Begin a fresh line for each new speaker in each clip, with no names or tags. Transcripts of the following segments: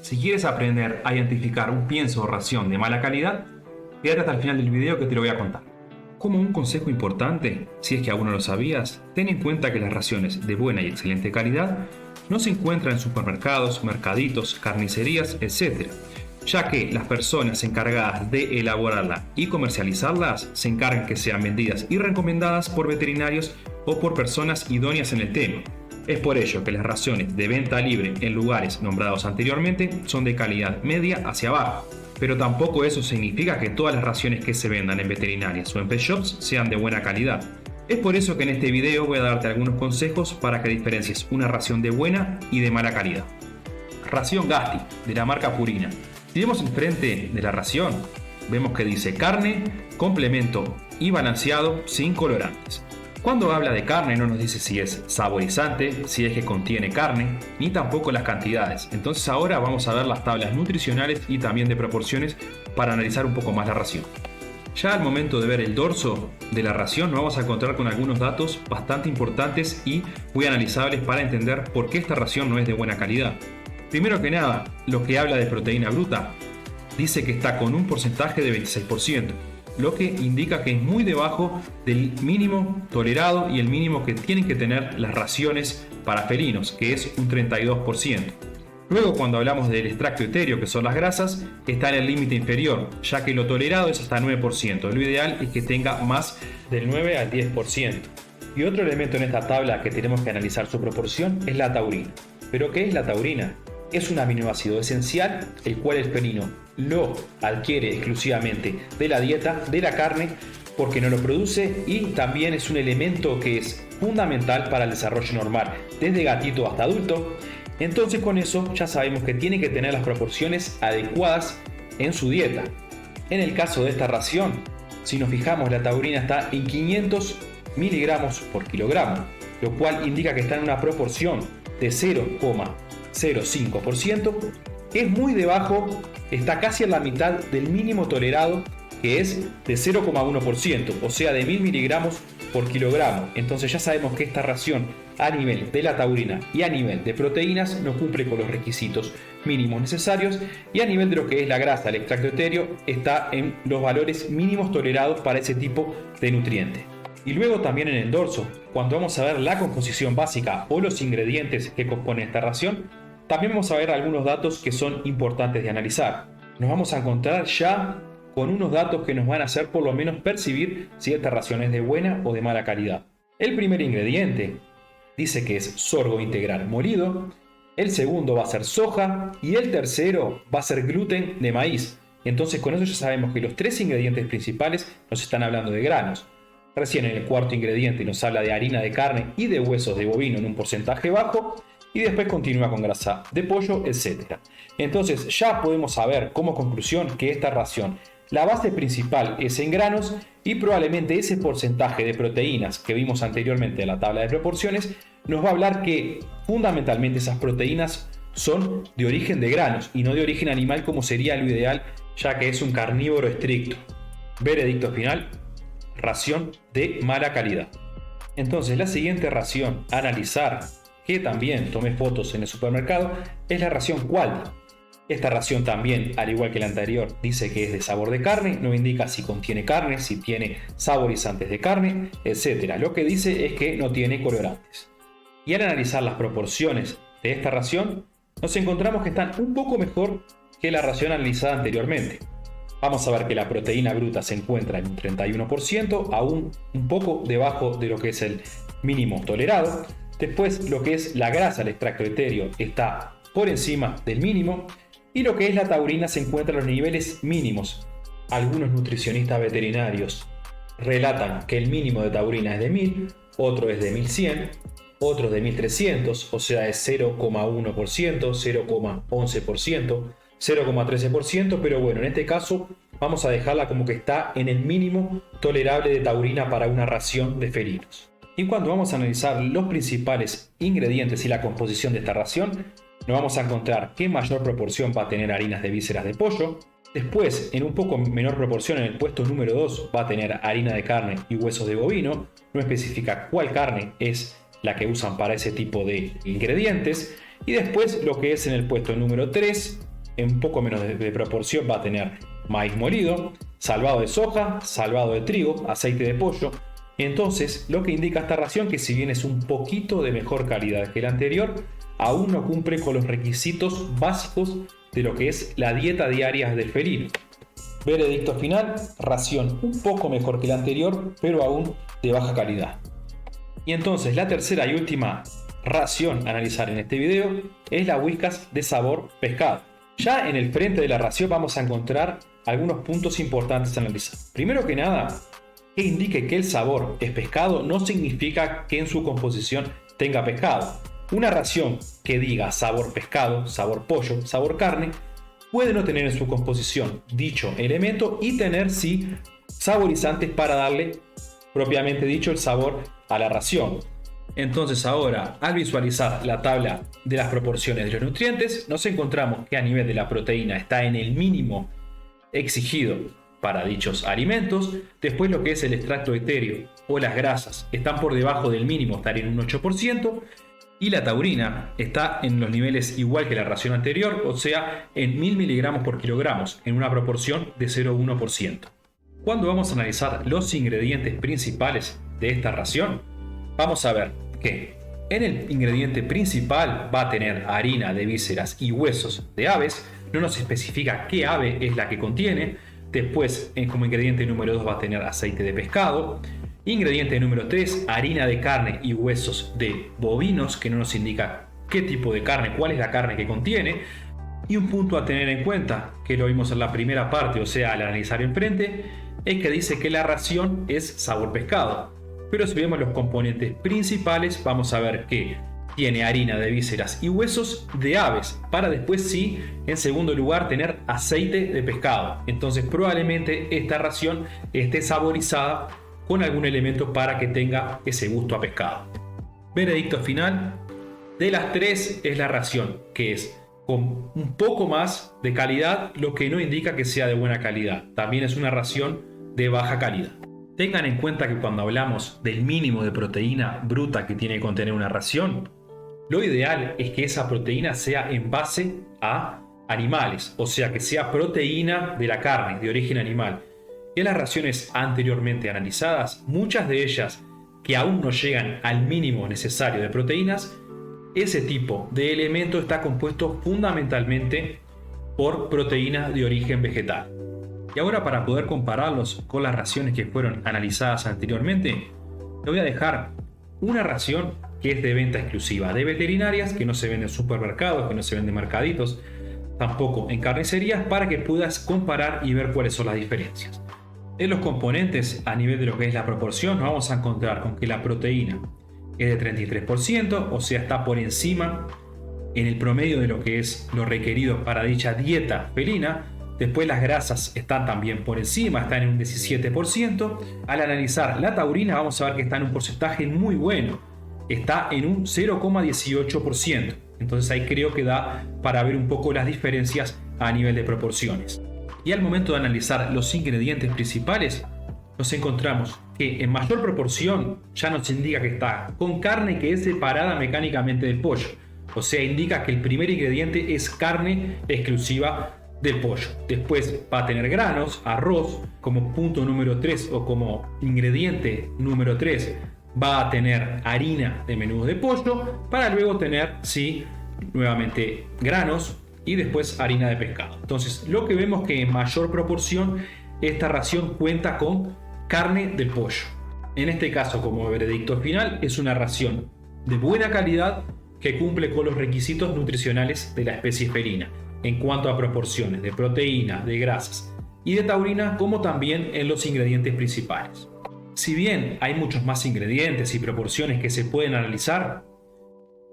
Si quieres aprender a identificar un pienso o ración de mala calidad, quédate hasta el final del video que te lo voy a contar. Como un consejo importante, si es que aún no lo sabías, ten en cuenta que las raciones de buena y excelente calidad no se encuentran en supermercados, mercaditos, carnicerías, etc., ya que las personas encargadas de elaborarla y comercializarlas se encargan que sean vendidas y recomendadas por veterinarios o por personas idóneas en el tema. Es por ello que las raciones de venta libre en lugares nombrados anteriormente son de calidad media hacia abajo, pero tampoco eso significa que todas las raciones que se vendan en veterinarias o en pet shops sean de buena calidad. Es por eso que en este video voy a darte algunos consejos para que diferencies una ración de buena y de mala calidad. Ración Gasti, de la marca Purina. Si vemos enfrente de la ración, vemos que dice carne, complemento y balanceado sin colorantes. Cuando habla de carne no nos dice si es saborizante, si es que contiene carne, ni tampoco las cantidades. Entonces ahora vamos a ver las tablas nutricionales y también de proporciones para analizar un poco más la ración. Ya al momento de ver el dorso de la ración nos vamos a encontrar con algunos datos bastante importantes y muy analizables para entender por qué esta ración no es de buena calidad. Primero que nada, lo que habla de proteína bruta dice que está con un porcentaje de 26%. Lo que indica que es muy debajo del mínimo tolerado y el mínimo que tienen que tener las raciones para felinos, que es un 32%. Luego, cuando hablamos del extracto etéreo, que son las grasas, está en el límite inferior, ya que lo tolerado es hasta 9%. Lo ideal es que tenga más del 9 al 10%. Y otro elemento en esta tabla que tenemos que analizar su proporción es la taurina. ¿Pero qué es la taurina? Es un aminoácido esencial, el cual el felino lo adquiere exclusivamente de la dieta, de la carne, porque no lo produce, y también es un elemento que es fundamental para el desarrollo normal, desde gatito hasta adulto. Entonces con eso ya sabemos que tiene que tener las proporciones adecuadas en su dieta. En el caso de esta ración, si nos fijamos, la taurina está en 500 miligramos por kilogramo, lo cual indica que está en una proporción de 0,05%, que es muy debajo, está casi en la mitad del mínimo tolerado, que es de 0,1%, o sea de 1000 miligramos por kilogramo. Entonces ya sabemos que esta ración a nivel de la taurina y a nivel de proteínas no cumple con los requisitos mínimos necesarios, y a nivel de lo que es la grasa, el extracto etéreo, está en los valores mínimos tolerados para ese tipo de nutriente. Y luego también en el dorso, cuando vamos a ver la composición básica o los ingredientes que componen esta ración, también vamos a ver algunos datos que son importantes de analizar. Nos vamos a encontrar ya con unos datos que nos van a hacer por lo menos percibir si esta ración es de buena o de mala calidad. El primer ingrediente dice que es sorgo integral molido, el segundo va a ser soja y el tercero va a ser gluten de maíz. Entonces con eso ya sabemos que los tres ingredientes principales nos están hablando de granos. Recién en el cuarto ingrediente nos habla de harina de carne y de huesos de bovino en un porcentaje bajo, y después continúa con grasa de pollo, etc. Entonces ya podemos saber como conclusión que esta ración, la base principal es en granos, y probablemente ese porcentaje de proteínas que vimos anteriormente en la tabla de proporciones nos va a hablar que fundamentalmente esas proteínas son de origen de granos y no de origen animal, como sería lo ideal, ya que es un carnívoro estricto. Veredicto final: ración de mala calidad. Entonces la siguiente ración a analizar, que también tomé fotos en el supermercado, es la ración Quality. Esta ración también, al igual que la anterior, dice que es de sabor de carne, no indica si contiene carne, si tiene saborizantes de carne, etc. Lo que dice es que no tiene colorantes. Y al analizar las proporciones de esta ración, nos encontramos que están un poco mejor que la ración analizada anteriormente. Vamos a ver que la proteína bruta se encuentra en un 31%, aún un poco debajo de lo que es el mínimo tolerado. Después, lo que es la grasa, el extracto etéreo, está por encima del mínimo, y lo que es la taurina se encuentra en los niveles mínimos. Algunos nutricionistas veterinarios relatan que el mínimo de taurina es de 1000, otro es de 1100, otros de 1300, o sea es 0,1%, 0,11%, 0,13%, pero bueno, en este caso vamos a dejarla como que está en el mínimo tolerable de taurina para una ración de felinos. Y cuando vamos a analizar los principales ingredientes y la composición de esta ración, nos vamos a encontrar que en mayor proporción va a tener harinas de vísceras de pollo. Después, en un poco menor proporción, en el puesto número 2 va a tener harina de carne y huesos de bovino. No especifica cuál carne es la que usan para ese tipo de ingredientes. Y después, lo que es en el puesto número 3, en un poco menos de proporción va a tener maíz molido, salvado de soja, salvado de trigo, aceite de pollo. Entonces, lo que indica esta ración que si bien es un poquito de mejor calidad que la anterior, aún no cumple con los requisitos básicos de lo que es la dieta diaria del felino. Veredicto final, ración un poco mejor que la anterior, pero aún de baja calidad. Y entonces la tercera y última ración a analizar en este video es la Whiskas de sabor pescado. Ya en el frente de la ración vamos a encontrar algunos puntos importantes a analizar. Primero que nada, que indique que el sabor es pescado no significa que en su composición tenga pescado. Una ración que diga sabor pescado, sabor pollo, sabor carne, puede no tener en su composición dicho elemento y tener sí saborizantes para darle propiamente dicho el sabor a la ración. Entonces ahora, al visualizar la tabla de las proporciones de los nutrientes, nos encontramos que a nivel de la proteína está en el mínimo exigido para dichos alimentos. Después lo que es el extracto etéreo o las grasas están por debajo del mínimo, están en un 8%. Y la taurina está en los niveles igual que la ración anterior, o sea, en 1000 miligramos por kilogramos, en una proporción de 0,1%. Cuando vamos a analizar los ingredientes principales de esta ración, vamos a ver que en el ingrediente principal va a tener harina de vísceras y huesos de aves. No nos especifica qué ave es la que contiene. Después, como ingrediente número 2 va a tener aceite de pescado. Ingrediente número 3, harina de carne y huesos de bovinos, que no nos indica qué tipo de carne, cuál es la carne que contiene. Y un punto a tener en cuenta, que lo vimos en la primera parte, o sea, al analizar enfrente, es que dice que la ración es sabor pescado. Pero si vemos los componentes principales, vamos a ver que tiene harina de vísceras y huesos de aves, para después sí, en segundo lugar, tener aceite de pescado. Entonces probablemente esta ración esté saborizada con algún elemento para que tenga ese gusto a pescado. Veredicto final, de las tres es la ración, que es con un poco más de calidad, lo que no indica que sea de buena calidad. También es una ración de baja calidad. Tengan en cuenta que cuando hablamos del mínimo de proteína bruta que tiene que contener una ración, lo ideal es que esa proteína sea en base a animales, o sea que sea proteína de la carne, de origen animal. En las raciones anteriormente analizadas, muchas de ellas que aún no llegan al mínimo necesario de proteínas, ese tipo de elemento está compuesto fundamentalmente por proteínas de origen vegetal. Y ahora, para poder compararlos con las raciones que fueron analizadas anteriormente, te voy a dejar una ración que es de venta exclusiva de veterinarias, que no se vende en supermercados, que no se vende en mercaditos, tampoco en carnicerías, para que puedas comparar y ver cuáles son las diferencias. En los componentes, a nivel de lo que es la proporción, nos vamos a encontrar con que la proteína es de 33%, o sea, está por encima en el promedio de lo que es lo requerido para dicha dieta felina. Después las grasas están también por encima, están en un 17%. Al analizar la taurina vamos a ver que está en un porcentaje muy bueno, está en un 0,18%. Entonces ahí creo que da para ver un poco las diferencias a nivel de proporciones. Y al momento de analizar los ingredientes principales, nos encontramos que en mayor proporción ya nos indica que está con carne que es separada mecánicamente del pollo. O sea, indica que el primer ingrediente es carne exclusiva del pollo. Después va a tener granos, arroz, como punto número 3 o como ingrediente número 3 va a tener harina de menudo de pollo, para luego tener, sí, nuevamente granos y después harina de pescado. Entonces lo que vemos que en mayor proporción esta ración cuenta con carne del pollo. En este caso, como veredicto final, es una ración de buena calidad que cumple con los requisitos nutricionales de la especie felina en cuanto a proporciones de proteína, de grasas y de taurina, como también en los ingredientes principales. Si bien hay muchos más ingredientes y proporciones que se pueden analizar,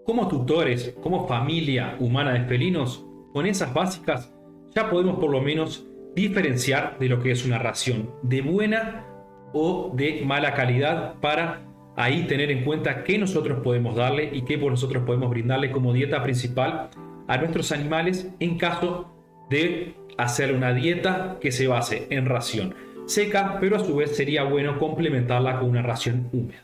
como tutores, como familia humana de felinos, con esas básicas ya podemos por lo menos diferenciar de lo que es una ración de buena o de mala calidad, para ahí tener en cuenta qué nosotros podemos darle y qué por nosotros podemos brindarle como dieta principal a nuestros animales en caso de hacer una dieta que se base en ración seca, pero a su vez sería bueno complementarla con una ración húmeda.